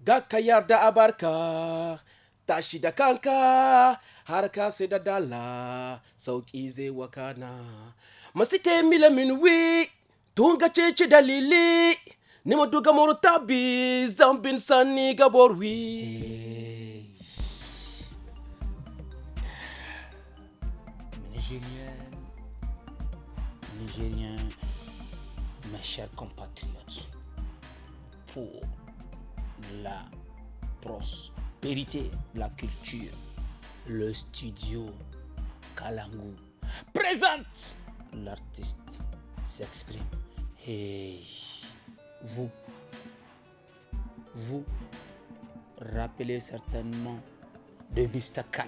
Gaka yarda abarka, tashi da kanka, harka sai da dala, sauki zai wakana. Masike mila minwi, tunga cece dalili, nima duga morutabi, zambin sani gaborwi. Nigériens, mes chers compatriotes, pour la prospérité de la culture, le studio Kalangu présente l'artiste s'exprime. Et vous rappelez certainement de Mr. Khan.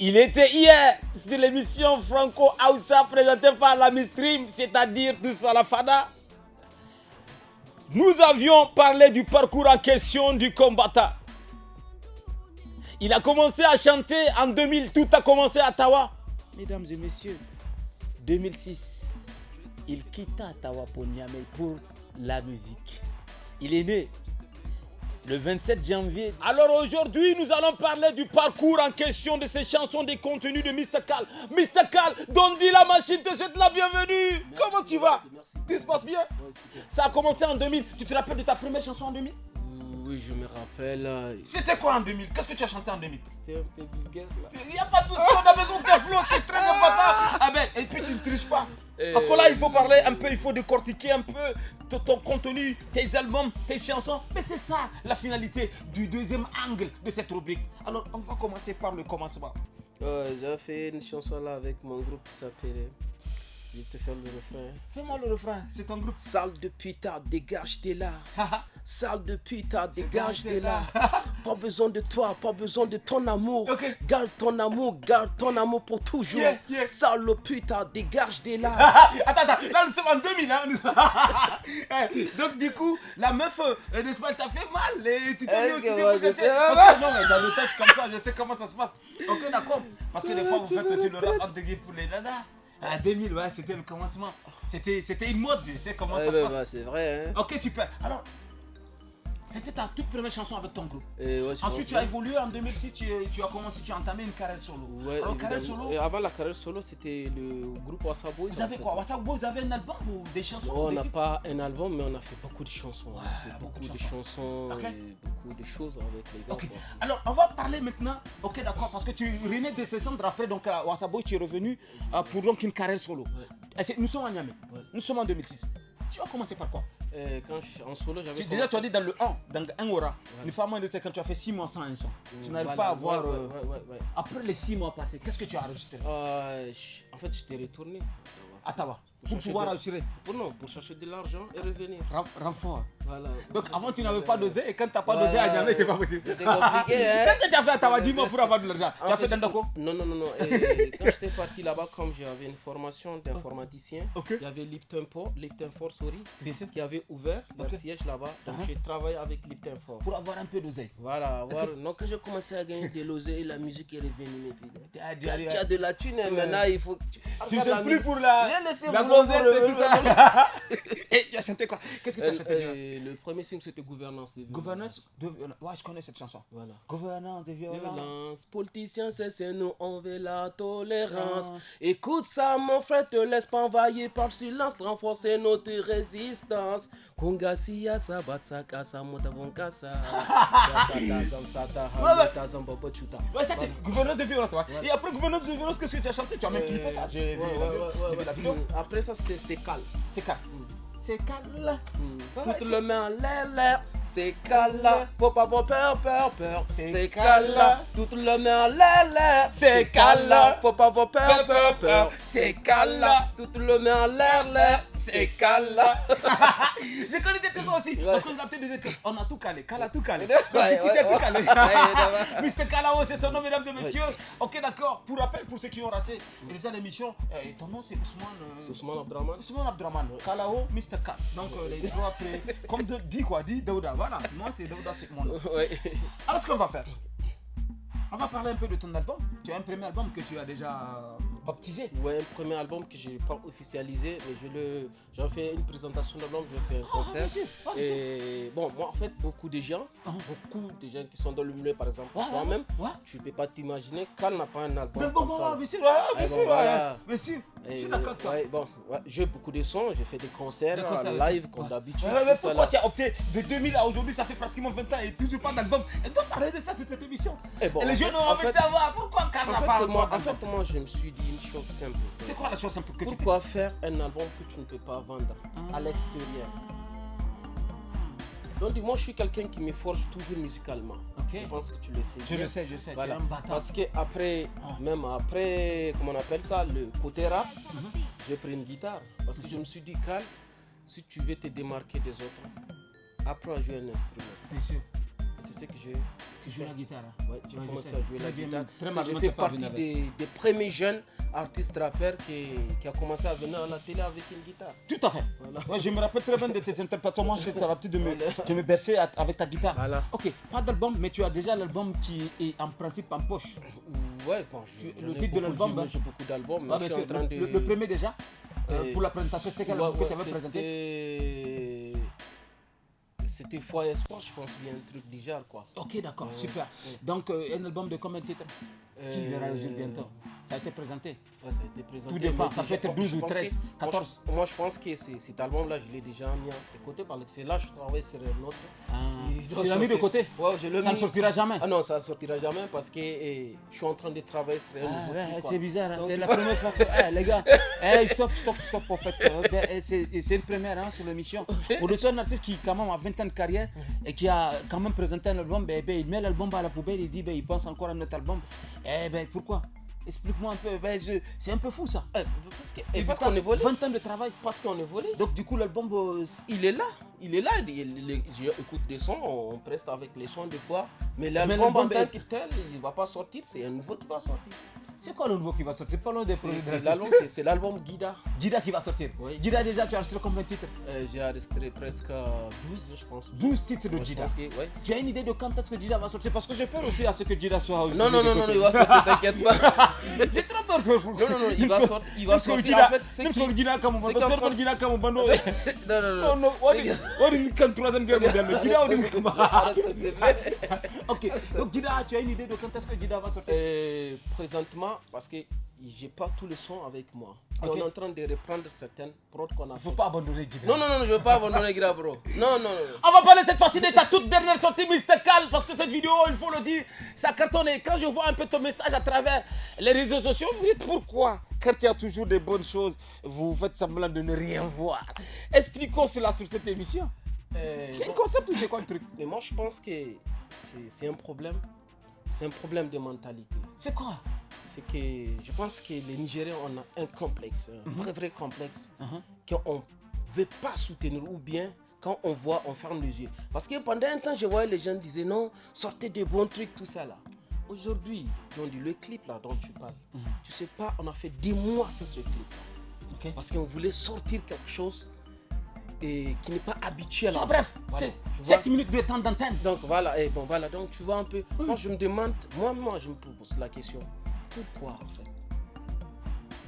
Il était hier sur l'émission Franco Aoussa présentée par la Mistream, c'est-à-dire Tous à la Fada. Nous avions parlé du parcours en question du combattant. Il a commencé à chanter en 2000, tout a commencé à Tawa. Mesdames et messieurs, 2006, il quitta Tawa pour Niamey pour la musique. Il est né le 27 janvier. Alors aujourd'hui, nous allons parler du parcours en question de ces chansons, des contenus de Mr. Kal. Mr. Kal, Dondi la machine te souhaite la bienvenue. Merci, comment tu vas? Merci. Tout se passe bien? Ça a commencé en 2000. Tu te rappelles de ta première chanson en 2000? Oui, je me rappelle. C'était quoi en 2000? Qu'est-ce que tu as chanté en 2000? C'était un peu vulgaire là. Il n'y a pas de souci, on a besoin de tes flots, c'est très important. Ah ben, et puis tu ne triches pas. Parce que là, il faut parler un peu, il faut décortiquer un peu ton contenu, tes albums, tes chansons. Mais c'est ça la finalité du deuxième angle de cette rubrique. Alors, on va commencer par le commencement. J'ai fait une chanson là avec mon groupe qui s'appelait. Je vais te faire le refrain. Fais-moi le refrain, c'est ton groupe. Sale de putain, dégage de là. Sale de putain, dégage de là. Pas besoin de toi, pas besoin de ton amour. Okay. Garde ton amour pour toujours. Yeah. Sale de putain, dégage de là. Attends, là nous sommes en 2000. Hein. Donc du coup, la meuf, n'est-ce pas, elle t'a fait mal. Et tu t'es mis aussi moi, je sais pas. Non, mais dans le texte comme ça, je sais comment ça se passe. Ok, d'accord. Parce que des fois, vous faites aussi le rap entre guillemets pour les nanas. À 2000, ouais, c'était le commencement. C'était une mode, je sais comment ça se passe. Bah, c'est vrai, hein. Ok, super. Alors, c'était ta toute première chanson avec ton groupe. Ouais, Ensuite, tu as évolué en 2006, tu as commencé, tu as entamé une carrière solo. Ouais, alors, carrière solo. Et avant la carrière solo, c'était le groupe Wassa Boys. Vous avez quoi? Wassa Boys, vous avez un album ou des chansons? On n'a pas un album, mais on a fait beaucoup de chansons. Ouais, on a fait beaucoup de chansons okay. Et beaucoup de choses avec les gars. Ok. Alors, on va parler maintenant. Ok, d'accord, parce que tu renais de ces centres après, donc à Wassa Boys, tu es revenu pour donc une carrière solo. Ouais. Nous sommes en Niamey. Ouais. Nous sommes en 2006. Tu as commencé par quoi? En solo, j'avais déjà, tu as dit dans le 1, dans un aura. Une fois moins de c'est quand tu as fait 6 mois sans un son. Tu n'arrives pas à voir. Ouais. Après les 6 mois passés, qu'est-ce que tu as enregistré? En fait, j'étais retourné à Tawa pour pouvoir enregistrer. Pour chercher de l'argent et revenir. Renfort. Voilà. Donc avant tu n'avais pas dosé et quand tu n'as pas dosé à Niamey, c'est pas possible. C'était compliqué, hein. Qu'est-ce que tu as fait à Tawa? Dis-moi pour avoir de l'argent. Tu as fait Dandako? Non. Et quand j'étais parti là-bas, comme j'avais une formation d'informaticien, il y avait Lipton Fort, qui avait ouvert leur siège là-bas. Donc j'ai travaillé avec Lipton Fort. Pour avoir un peu d'oseille. Voilà. Donc quand j'ai commencé à gagner de l'oseille, la musique est revenue. Tu as de la thune, maintenant il faut. Tu ne sais plus pour la. J'ai laissé Et tu as chanté quoi? Qu'est-ce que tu as chanté? Le premier single c'était Gouvernance. Gouvernance de violence. Ouais, je connais cette chanson. Voilà. Gouvernance de violence. Politiciens, c'est nous, on veut la tolérance. Écoute ça, mon frère, te laisse pas envahir par le silence, renforcer notre résistance. Kongasia sabatsaka samotavonkasa. Ouais, ça c'est gouvernance de violence. Et après gouvernance de violence, qu'est-ce que tu as chanté? Tu as même clippé ça. J'ai vu la vidéo. Après ça c'était Sekal. C'est calme. Tout le main en l'air, c'est calme. Faut pas avoir peur. C'est calme. Tout le main en l'air, c'est calme. Faut pas avoir peur. C'est calme. Tout le main en l'air, c'est calme. Je connais cette chanson aussi. Parce que je l'ai peut-être dit qu'on a tout calé. Kala tout calé. Donc tu as tout calé. Mr. Kalao, c'est son nom, mesdames et messieurs. Ok, d'accord. Pour rappel, pour ceux qui ont raté déjà l'émission, ton nom c'est Ousmane Abdraman. Ousmane Abdraman. Kalao, Mr. K. Donc les trois après, comme dit Daouda. Voilà, moi c'est Daouda, c'est mon nom. Alors ce qu'on va faire, on va parler un peu de ton album. Tu as un premier album que tu as déjà baptisé. Ouais, un premier album que je n'ai pas officialisé, mais j'en fais une présentation d'album, je fais un concert. Et bon, moi en fait, beaucoup de gens qui sont dans le milieu, par exemple, toi-même, tu ne peux pas t'imaginer qu'elle n'a pas un album comme ça. Bien sûr, bien sûr. Je suis d'accord avec toi. J'ai beaucoup de sons, j'ai fait des concerts live comme d'habitude. Mais pourquoi tu as opté de 2000 à aujourd'hui, ça fait pratiquement 20 ans et toujours pas d'album? Et donc parler de ça sur cette émission. Et les jeunes ont envie de savoir pourquoi Karl n'a pas d'album. En fait, moi je me suis dit une chose simple. C'est quoi la chose simple que pourquoi faire un album que tu ne peux pas vendre à l'extérieur? Donc moi je suis quelqu'un qui me forge toujours musicalement. Je pense que tu le sais. Je le sais. Voilà. Parce que après, même après, comment on appelle ça, le côté rap, j'ai pris une guitare. Parce que je me suis dit, Karl, si tu veux te démarquer des autres, apprends à jouer un instrument. Bien sûr. C'est ce que tu joues la guitare. Ouais, j'ai commencé à jouer la guitare. Je fais partie des premiers jeunes artistes rappeurs qui a commencé à venir à la télé avec une guitare. Tout à fait. Voilà. Ouais, je me rappelle très bien de tes interprétations. Moi, j'étais l'habitude de me bercer avec ta guitare. Voilà. Ok, pas d'album, mais tu as déjà l'album qui est en principe en poche. Ouais, bon, le titre de l'album. J'ai beaucoup d'albums. Le premier déjà, pour la présentation, c'était quel album que tu avais présenté? C'était Foi Espoir, je pense bien, un truc du genre quoi. Ok, d'accord, super. Donc, un album de combien de titres qui verra le jour bientôt? Ça a été présenté? Ouais, ça a été présenté. Tout dépend, ça peut être 12 ou 13, 14. Moi, je pense que cet album-là, je l'ai déjà mis de côté parce que c'est là que je travaille sur un autre. Tu l'as mis de côté? Ouais, je l'ai mis. Ça ne sortira jamais? Ah non, ça ne sortira jamais parce que je suis en train de travailler sur un nouveau truc. C'est bizarre, hein? C'est la première fois que... les gars, stop, en fait. C'est une première sur l'émission. Au-dessus d'un artiste qui quand même a 20 ans de carrière et qui a quand même présenté un album, il met l'album à la poubelle, il dit il pense encore à notre album. Pourquoi? Explique-moi un peu, c'est un peu fou ça. Parce qu'on est volé. 20 ans de travail. Parce qu'on est volé. Donc du coup l'album, il est là. J'écoute des sons, on preste avec les sons des fois. Mais l'album en tant que tel, il ne va pas sortir, c'est un nouveau qui va sortir. C'est quoi le nouveau qui va sortir? Pas loin des produits. C'est l'album Guida. Guida qui va sortir. Oui. Guida déjà, tu as enregistré combien de titres? J'ai enregistré presque 12, je pense. 12 titres de Guida. Tu as une idée de quand est-ce que Guida va sortir? Parce que j'ai peur aussi à ce que Guida soit aussi. Non, il va sortir, t'inquiète pas. J'ai trop peur que... Non, il va sortir. En fait, c'est que Guida comme Non, on est une troisième guerre mondiale. Guida, on est... Ok, donc Guida, tu as une idée de quand est-ce que Guida va sortir? Présentement, parce que j'ai pas tous les sons avec moi. Et on est en train de reprendre certaines prods qu'on a fait. Faut pas abandonner Guida. Non, je veux pas abandonner Guida, bro. Non. On va parler cette fois-ci de ta toute dernière sortie, Mr. Karl, parce que cette vidéo, il faut le dire, ça cartonne. Et quand je vois un peu ton message à travers les réseaux sociaux, vous dites pourquoi, quand il y a toujours des bonnes choses, vous faites semblant de ne rien voir. Expliquons cela sur cette émission. C'est un concept ou c'est quoi le truc? Mais moi, je pense que c'est un problème. C'est un problème de mentalité. C'est quoi? C'est que je pense que les Nigériens, on a un complexe, un vrai complexe, qu'on ne veut pas soutenir ou bien quand on voit, on ferme les yeux. Parce que pendant un temps, je voyais les gens disaient non, sortez des bons trucs, tout ça là. Aujourd'hui, le clip là dont tu parles, tu sais pas, on a fait 10 mois sur ce clip. Parce qu'on voulait sortir quelque chose et qui n'est pas habituel. Bref, c'est 7 minutes de temps d'antenne. Donc voilà, donc tu vois un peu. Moi je me demande, moi je me pose la question, pourquoi en fait?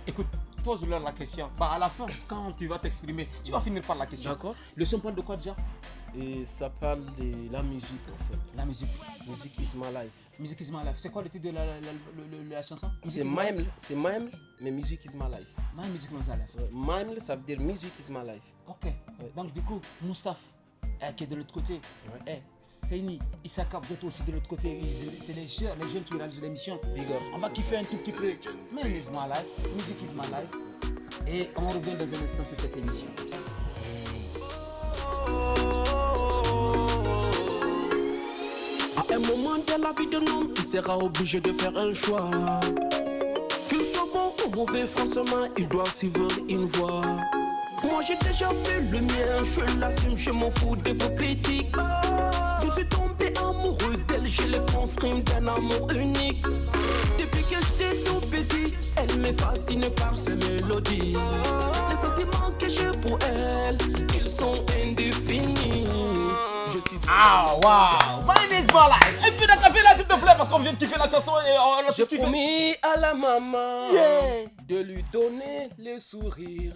Écoute, pose-leur la question. À la fin, quand tu vas t'exprimer, tu vas finir par la question. D'accord. Le son parle de quoi déjà? Et ça parle de la musique en fait. La musique. Music is my life. Music is my life. C'est quoi le titre de la chanson? C'est Maimle, mais Music is my life. My music is my life. Maimle, ça veut dire Music is my life. Ok. Donc du coup, Moustapha, qui est de l'autre côté, Seini, Isaka, vous êtes aussi de l'autre côté. C'est les jeunes qui réalisent l'émission. On va kiffer un tout petit peu. My is my life. Music is my life. Et on revient dans un instant sur cette émission. À un moment de la vie d'un homme, il sera obligé de faire un choix. Qu'il soit bon ou mauvais, franchement, il doit suivre une voie. Moi j'ai déjà fait le mien, je l'assume, je m'en fous de vos critiques. Je suis tombé amoureux d'elle, je l'ai construit d'un amour unique. Depuis que j'étais tout petit, elle me fascine par ses mélodies. Les sentiments que j'ai pour elle, ils sont indéfinis. Je suis... Waouh! My name is my life! Un peu de café là s'il te plaît parce qu'on vient de kiffer la chanson et on a J'ai promis à la maman. Yeah! de lui donner le sourire.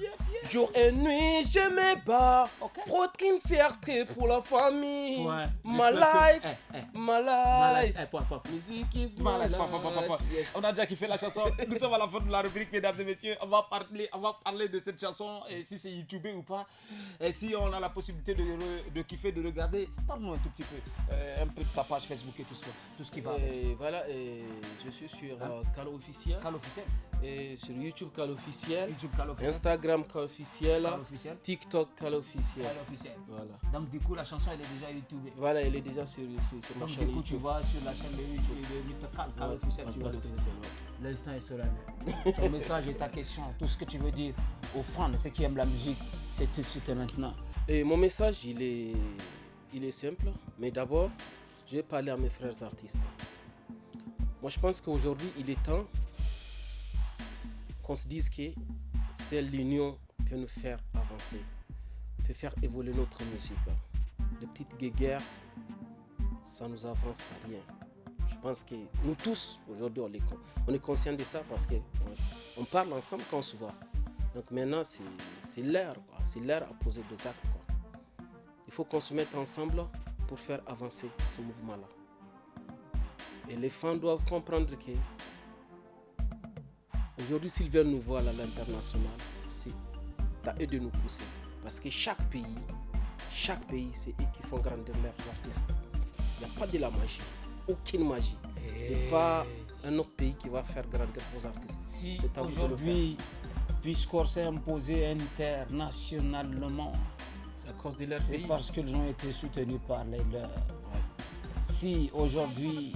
Jour et nuit, je me bats pour être une fierté pour la famille. Ouais, My j'espère life, que- my life. Papa. Music is my Voilà, life. papa. Yes. On a déjà kiffé la chanson. Nous sommes à la fin de la rubrique, mesdames et messieurs. On va parler de cette chanson, et si c'est YouTubé ou pas. Et si on a la possibilité de kiffer, de regarder, parle-nous un tout petit peu. Un peu de ta page Facebook et tout ce qui va. Et voilà, et je suis sur Kalo Officiel. Cal officiel. Et sur YouTube Kalo Officiel. YouTube Cal officiel. Instagram Kalo Officiel. Cal officiel. TikTok Kalo Officiel. Cal officiel. Voilà. Donc du coup, la chanson elle est déjà YouTubée. Voilà, elle est déjà sur ma Donc chaîne du coup, tu YouTube. vas sur la chaîne de YouTube de Mr. Cal officiel. Tu vas Kalo le faire. Officiel, ouais. L'instant est solennel. Ton message et ta question, tout ce que tu veux dire aux fans, ceux qui aiment la musique, c'est tout de suite et maintenant. Et mon message, il est simple. Mais d'abord, je vais parler à mes frères artistes. Moi, je pense qu'aujourd'hui, il est temps qu'on se dise que c'est l'union qui peut nous faire avancer, peut faire évoluer notre musique. Les petites guéguerres, ça nous avance à rien. Je pense que nous tous, aujourd'hui, on est conscients de ça parce qu'on parle ensemble quand on se voit. Donc maintenant, c'est l'heure, quoi. C'est l'heure à poser des actes, quoi. Il faut qu'on se mette ensemble pour faire avancer ce mouvement-là. Et les fans doivent comprendre que aujourd'hui, s'ils veulent nous voir à l'international, c'est à eux de nous pousser. Parce que chaque pays, c'est eux qui font grandir leurs artistes. Il n'y a pas de la magie, aucune magie. C'est pas un autre pays qui va faire grandir vos artistes. Si C'est à vous de le aujourd'hui, puisqu'on s'est imposé internationalement, c'est à cause de leur c'est pays. parce qu'ils ont été soutenus par les leurs. Si aujourd'hui,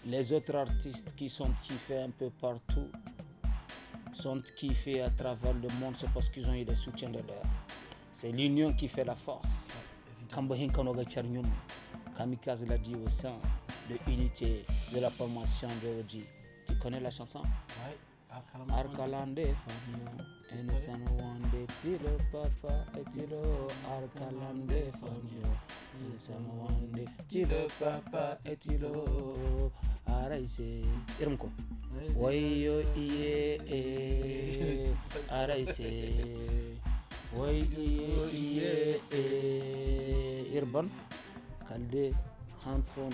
les autres artistes qui sont kiffés un peu partout sont kiffés à travers le monde, c'est parce qu'ils ont eu le soutien de leurs. C'est l'union qui fait la force. Kambohin Kanoga Charnyum, Kamikaze l'a dit au sein de l'unité de la formation de Oji. Tu connais la chanson? Ouais. Arkalande Famio, Innocent Wande, Tilo Papa, Etilo, Arkalande Famio, Innocent Wande, Tilo Papa, Etilo, Araise, Irmko, Wayo Iye, Araise, Wayo Iye, Irban, Kalde, Hanfon,